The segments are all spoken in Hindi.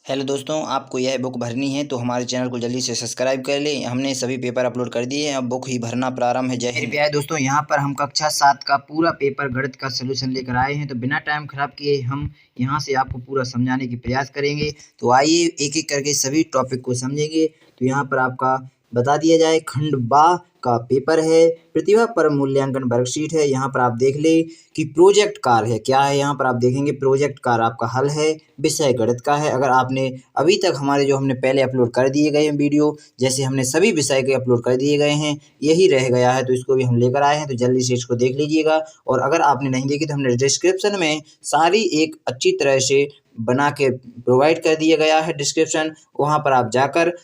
हेलो दोस्तों, आपको यह बुक भरनी है तो हमारे चैनल को जल्दी से सब्सक्राइब कर लें। हमने सभी पेपर अपलोड कर दिए हैं, अब बुक ही भरना प्रारंभ है। जय हिंद। प्यारे दोस्तों, यहाँ पर हम कक्षा 7 का पूरा पेपर गणित का सलूशन लेकर आए हैं, तो बिना टाइम खराब किए हम यहाँ से आपको पूरा समझाने की प्रयास करेंगे। तो आइए एक एक करके सभी टॉपिक को समझेंगे। तो यहाँ पर आपका बता दिया जाए, खंड बा का पेपर है, प्रतिभा पर मूल्यांकन वर्कशीट है। यहाँ पर आप देख ले कि प्रोजेक्ट कार्य है, क्या है यहाँ पर आप देखेंगे प्रोजेक्ट कार्य आपका हल है, विषय गणित का है। अगर आपने अभी तक हमारे जो हमने पहले अपलोड कर दिए गए हैं वीडियो, जैसे हमने सभी विषय के अपलोड कर दिए गए हैं, यही रह गया है तो इसको भी हम लेकर आए हैं, तो जल्दी से इसको देख लीजिएगा। और अगर आपने नहीं देखी तो हमने डिस्क्रिप्शन में सारी एक अच्छी तरह से बना के प्रोवाइड कर दिया गया है डिस्क्रिप्शन, वहाँ पर आप जाकर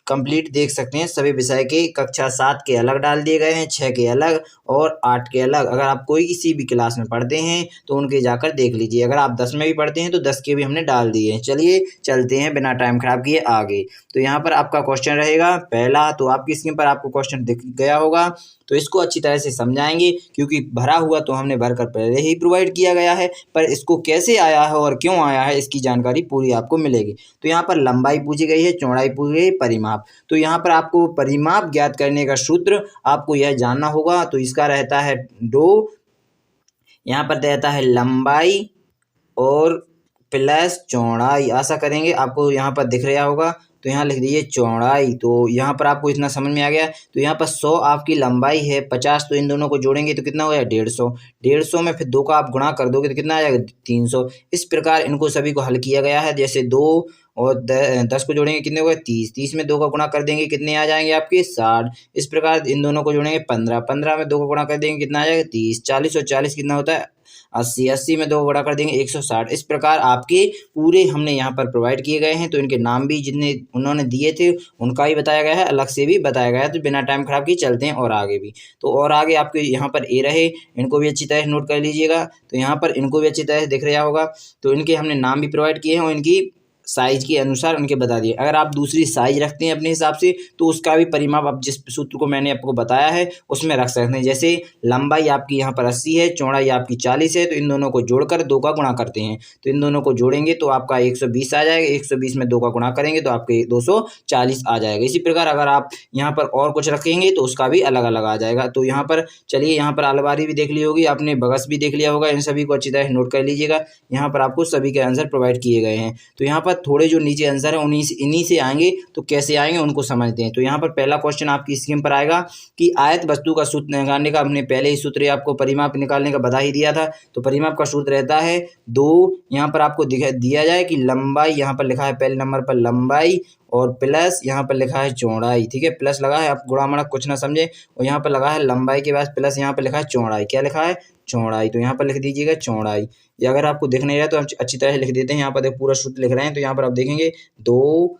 कंप्लीट देख सकते हैं। सभी विषय के कक्षा 7 के अलग डाल दिए गए हैं, 6 के अलग और 8 के अलग। अगर आप कोई किसी भी क्लास में पढ़ते हैं तो उनके जाकर देख लीजिए। अगर आप 10 में भी पढ़ते हैं तो 10 के भी हमने डाल दिए हैं। चलिए चलते हैं बिना टाइम खराब किए आगे। तो यहाँ पर आपका क्वेश्चन रहेगा पहला, तो आपकी स्क्रीन पर आपको क्वेश्चन दिख गया होगा, तो इसको अच्छी तरह से समझाएंगे क्योंकि भरा हुआ तो हमने भरकर पहले ही प्रोवाइड किया गया है, पर इसको कैसे आया है और क्यों आया है इसकी जानकारी पूरी आपको मिलेगी। तो यहाँ पर लंबाई पूछी गई है, चौड़ाई पूछी गई है, परिमाप। तो यहाँ पर आपको परिमाप ज्ञात करने का सूत्र आपको यह जानना होगा। तो इसका रहता है डो, यहाँ पर रहता है लंबाई और प्लस चौड़ाई। आशा करेंगे आपको यहाँ पर दिख रहा होगा, तो यहाँ लिख दीजिए चौड़ाई। तो यहाँ पर आपको इतना समझ में आ गया। तो यहाँ पर 100 आपकी लंबाई है, 50 तो इन दोनों को जोड़ेंगे तो कितना हो जाएगा 150। 150 में फिर 2 का आप गुणा कर दोगे तो कितना आ जाएगा 300। इस प्रकार इनको सभी को हल किया गया है। जैसे 2 और 10 को जोड़ेंगे कितने हो गए 30। 30 में 2 का गुणा कर देंगे कितने आ जाएंगे आपके 60। इस प्रकार इन दोनों को जोड़ेंगे 15। 15 में 2 का गुणा कर देंगे कितना आ जाएगा 30। 40 और 40 कितना होता है 80। 80 में 2 गुणा कर देंगे 160। इस प्रकार आपके पूरे हमने यहाँ पर प्रोवाइड किए गए हैं। तो इनके नाम भी जितने उन्होंने दिए थे उनका ही बताया गया है, अलग से भी बताया गया है। तो बिना टाइम खराब किए चलते हैं और आगे भी। तो और आगे आपके यहाँ पर ए रहे, इनको भी अच्छी तरह नोट कर लीजिएगा। तो यहाँ पर इनको भी अच्छी तरह से दिख रहा होगा। तो इनके हमने नाम भी प्रोवाइड किए हैं और इनकी साइज के अनुसार उनके बता दिए। अगर आप दूसरी साइज रखते हैं अपने हिसाब से तो उसका भी परिमाप आप जिस सूत्र को मैंने आपको बताया है उसमें रख सकते हैं। जैसे लंबाई आपकी यहाँ पर 80 है, चौड़ाई आपकी 40 है, तो इन दोनों को जोड़कर 2 का गुणा करते हैं। तो इन दोनों को जोड़ेंगे तो आपका 120 आ जाएगा। 120 में 2 का गुणा करेंगे तो आपके 240 आ जाएगा। इसी प्रकार अगर आप यहाँ पर और कुछ रखेंगे तो उसका भी अलग अलग आ जाएगा। तो यहाँ पर चलिए, यहाँ पर अलमारी भी देख ली होगी आपने, बगस भी देख लिया होगा। इन सभी को अच्छी तरह नोट कर लीजिएगा। यहाँ पर आपको सभी के आंसर प्रोवाइड किए गए हैं। तो यहाँ पर थोड़े जो नीचे आंसर है इन्हीं से आएंगे, तो कैसे आएंगे उनको समझते हैं। तो यहाँ पर पहला क्वेश्चन आपकी स्क्रीन पर आएगा कि आयत वस्तु का सूत्र निकालने का, हमने पहले ही सूत्र आपको परिमाप निकालने का बता ही दिया था। तो परिमाप का सूत्र रहता है 2। यहाँ पर आपको दिया जाए कि लंबाई, यहाँ पर लिखा है पहले नंबर पर लंबाई और प्लस यहाँ पर लिखा है चौड़ाई। ठीक है, प्लस लगा है, आप गुणा मड़ा कुछ ना समझे। और यहाँ पर लगा है लंबाई के बाद प्लस यहाँ पर लिखा है चौड़ाई। क्या लिखा है चौड़ाई, तो यहाँ पर लिख दीजिएगा चौड़ाई। या अगर आपको दिख नहीं रहा तो हम अच्छी तरह से लिख देते हैं। यहाँ पर देखो पूरा सूत्र लिख रहे हैं, तो यहाँ पर आप देखेंगे 2,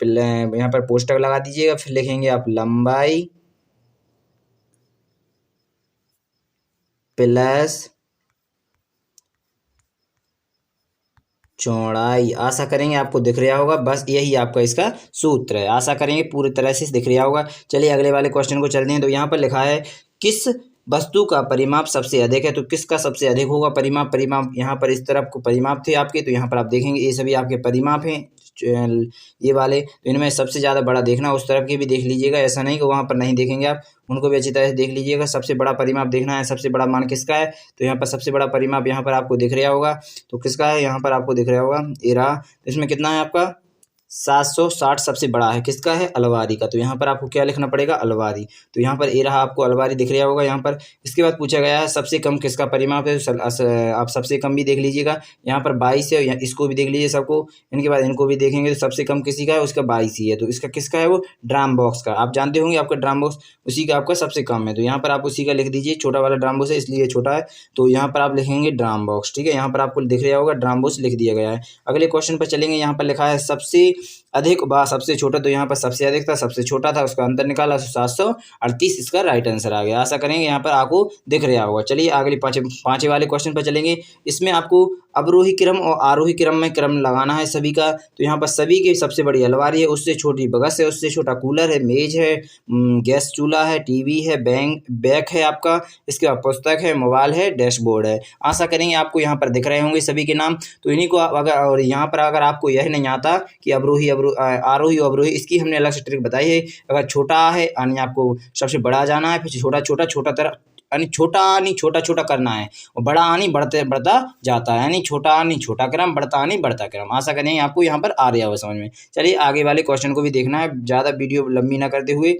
यहाँ पर पोस्टर लगा दीजिएगा, फिर लिखेंगे आप लंबाई प्लस चौड़ाई। आशा करेंगे आपको दिख रहा होगा, बस यही आपका इसका सूत्र है। आशा करेंगे पूरी तरह से दिख रहा होगा। चलिए अगले वाले क्वेश्चन को चलते हैं। तो यहाँ पर लिखा है किस वस्तु का परिमाप सबसे अधिक है। तो किसका सबसे अधिक होगा परिमाप। परिमाप यहाँ पर इस तरफ को परिमाप थे आपके, तो यहाँ पर आप देखेंगे ये सभी आपके परिमाप हैं ये वाले। तो इनमें सबसे ज़्यादा बड़ा देखना, उस तरफ के भी देख लीजिएगा, ऐसा नहीं कि वहाँ पर नहीं देखेंगे आप, उनको भी अच्छी तरह से देख लीजिएगा। सबसे बड़ा परिमाप देखना है, सबसे बड़ा मान किसका है। तो यहाँ पर सबसे बड़ा परिमाप यहाँ पर आपको दिख रहा होगा, तो किसका है यहाँ पर आपको दिख रहा होगा ये रहा। तो इसमें कितना है आपका 760 सबसे बड़ा है, किसका है अलवारी का। तो यहाँ पर आपको क्या लिखना पड़ेगा अलवारी। तो यहाँ पर ये रहा आपको अलवारी दिख रहा होगा यहाँ पर। इसके बाद पूछा गया है सबसे कम किसका परिमाप है। आप सबसे कम भी देख लीजिएगा, यहाँ पर 22 है, इसको भी देख लीजिए सबको। इनके बाद इनको भी देखेंगे तो सबसे कम किसी का है, उसका 22 ही है। तो इसका किसका है वो ड्राम बॉक्स का। आप जानते होंगे आपका ड्राम बॉक्स उसी का आपका सबसे कम है, तो यहाँ पर आप उसी का लिख दीजिए। छोटा वाला ड्राम बॉक्स है इसलिए छोटा है, तो यहाँ पर आप लिखेंगे ड्राम बॉक्स। ठीक है, यहाँ पर आपको दिख रहा होगा ड्राम बॉक्स लिख दिया गया है। अगले क्वेश्चन पर चलेंगे। यहाँ पर लिखा है सबसे अधिक व सबसे छोटा, तो यहाँ पर सबसे अधिक था, सबसे छोटा था, उसका अंतर निकाला 738, इसका राइट आंसर आ गया। आशा करेंगे यहाँ पर आपको दिख रहा होगा। चलिए अगले पाँचवें वाले क्वेश्चन पर चलेंगे। इसमें आपको अवरोही क्रम और आरोही क्रम में क्रम लगाना है सभी का। तो यहाँ पर सभी की सबसे बड़ी अलमारी है, उससे छोटी बगस है, उससे छोटा कूलर है, मेज है, गैस चूल्हा है, टीवी है, बैग है आपका, इसके बाद पुस्तक है, मोबाइल है, डैशबोर्ड है। आशा करेंगे आपको यहाँ पर दिख रहे होंगे सभी के नाम। तो इन्हीं को अगर, और यहाँ पर अगर आपको यह नहीं आता कि आरोही अवरोही, इसकी हमने अलग से ट्रिक बताई है। अगर छोटा है यानी आपको सबसे बड़ा जाना है, फिर छोटा छोटा छोटा तरह यानी छोटा नहीं छोटा छोटा करना है, और बड़ा आनी बढ़ते बढ़ता जाता है, यानी छोटा नहीं छोटा क्रम, बढ़ता नहीं बढ़ता क्रम। आशा करेंगे आपको यहाँ पर आ रहा होगा समझ में। चलिए आगे वाले क्वेश्चन को भी देखना है, ज़्यादा वीडियो लंबी ना करते हुए।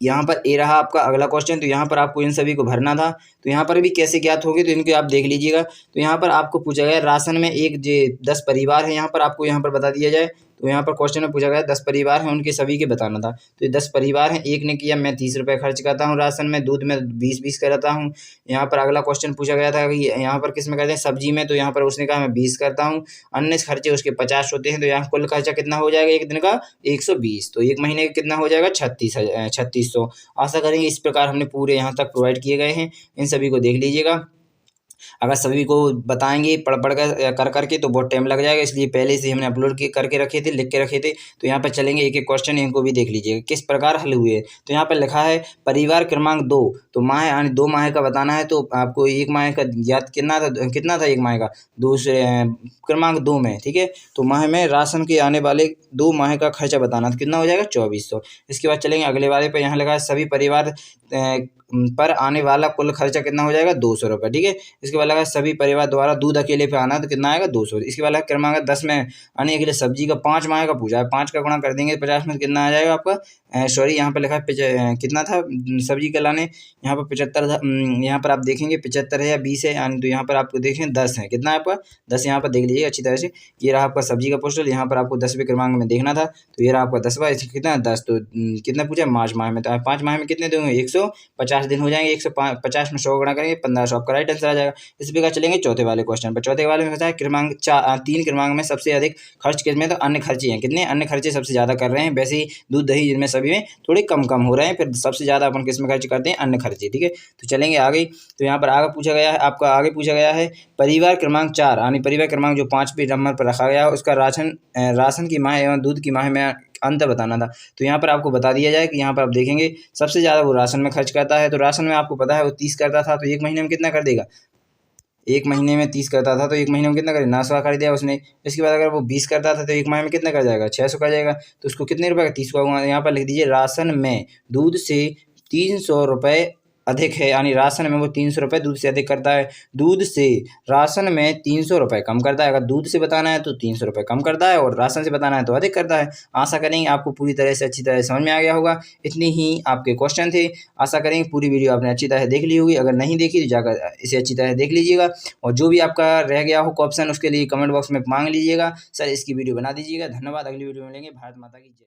यहाँ पर ये रहा आपका अगला क्वेश्चन। तो यहाँ पर आपको इन सभी को भरना था। तो यहाँ पर भी कैसे ज्ञात होगी, तो इनको आप देख लीजिएगा। तो यहाँ पर आपको पूछा गया राशन में एक 10 परिवार है, यहाँ पर आपको यहाँ पर बता दिया जाए। तो यहाँ पर क्वेश्चन में पूछा गया 10 परिवार हैं, उनके सभी के बताना था। तो ये 10 परिवार हैं, एक ने किया मैं 30 रुपये खर्च करता हूँ राशन में, दूध में 20 करता हूँ। यहाँ पर अगला क्वेश्चन पूछा गया था कि यहाँ पर किस में करते हैं, सब्जी में। तो यहाँ पर उसने कहा मैं 20 करता हूँ। अन्य खर्चे उसके 50 होते हैं। तो यहाँ कुल खर्चा कितना हो जाएगा एक दिन का, 120। तो एक महीने का कितना हो जाएगा, 3600। आशा करेंगे इस प्रकार हमने पूरे यहाँ तक प्रोवाइड किए गए हैं, इन सभी को देख लीजिएगा। अगर सभी को बताएंगे पढ़ कर करके तो बहुत टाइम लग जाएगा, इसलिए पहले से हमने अपलोड करके रखे थे, लिख के रखे थे। तो यहाँ पर चलेंगे एक एक क्वेश्चन, इनको भी देख लीजिएगा किस प्रकार हल हुए। तो यहाँ पर लिखा है परिवार क्रमांक 2, तो माह यानी 2 माह का बताना है। तो आपको एक माह का याद कितना था एक माह का, दूसरे क्रमांक 2 में, ठीक है। तो माह में राशन के आने वाले 2 माह का खर्चा बताना, तो कितना हो जाएगा 2400। इसके बाद चलेंगे अगले वाले पर, यहाँ लगा है सभी परिवार पर आने वाला कुल खर्चा कितना हो जाएगा, 200 रुपये, ठीक है। इसके बाद लगा सभी परिवार द्वारा दूध अकेले पे आना, तो कितना आएगा 200। इसके बाद क्रमांक 10 में आने के लिए सब्जी का 5 माह का पूछा है, 5 का गुणा कर देंगे 50 में, कितना आ जाएगा आपका, सॉरी यहाँ पर लिखा है कितना था सब्जी का लाने, यहाँ पर 75, यहाँ पर आप देखेंगे 75 है या 20 है, यानी तो यहाँ पर आपको देखें 10 है, कितना है आपका 10। यहाँ पर देख लीजिए अच्छी तरह से, ये रहा आपका सब्जी का पोस्टर, यहाँ पर आपको 10वें क्रमांक में देखना था। तो ये रहा आपका 10वां, कितना 10। तो कितना पूछा मार्च माह में, तो 5 माह में कितने देंगे, 150 दिन हो जाएंगे, 150 में 100 गुणा करेंगे 1500, आपका राइट आंसर आ जाएगा। इस प्रकार चलेंगे चौथे वाले क्वेश्चन पर। चौथे वाले में बताया क्रमांक 3 क्रमांक में सबसे अधिक खर्च किसमें, तो अन्य खर्चे हैं, कितने अन्य खर्चे सबसे ज़्यादा कर रहे हैं। वैसे ही दूध दही जिनमें सभी में थोड़े कम हो रहे हैं, फिर सबसे ज़्यादा अपन किस में खर्च करते हैं, अन्य खर्चे, ठीक है। तो चलेंगे आगे। तो यहाँ पर आगे पूछा गया है आपका, आगे पूछा गया है परिवार क्रमांक 4 यानी परिवार क्रमांक जो 5वें नंबर पर रखा गया है, उसका राशन की माह एवं दूध की माह में अंतर बताना था। तो यहाँ पर आपको बता दिया जाए कि यहाँ पर आप देखेंगे सबसे ज़्यादा वो राशन में खर्च करता है। तो राशन में आपको पता है वो 30 करता था, तो एक महीने में कितना कर देगा, एक महीने में 30 करता था, तो एक महीने में कितना करे 900 कर दिया उसने। इसके बाद अगर वो 20 करता था, तो एक महीने में कितना कर जाएगा, 600 कर जाएगा। तो उसको कितने रुपये का, 30 का यहाँ पर लिख दीजिए, राशन में दूध से 300 रुपये अधिक है, यानी राशन में वो 300 रुपये दूध से अधिक करता है, दूध से राशन में 300 रुपये कम करता है। अगर दूध से बताना है तो 300 रुपये कम करता है, और राशन से बताना है तो अधिक करता है। आशा करेंगे आपको पूरी तरह से अच्छी तरह समझ में आ गया होगा। इतने ही आपके क्वेश्चन थे। आशा करेंगे पूरी वीडियो आपने अच्छी तरह देख ली होगी। अगर नहीं देखी तो जाकर इसे अच्छी तरह देख लीजिएगा, और जो भी आपका रह गया हो ऑप्शन उसके लिए कमेंट बॉक्स में मांग लीजिएगा, सर इसकी वीडियो बना दीजिएगा। धन्यवाद, अगली वीडियो में मिलेंगे। भारत माता की जय।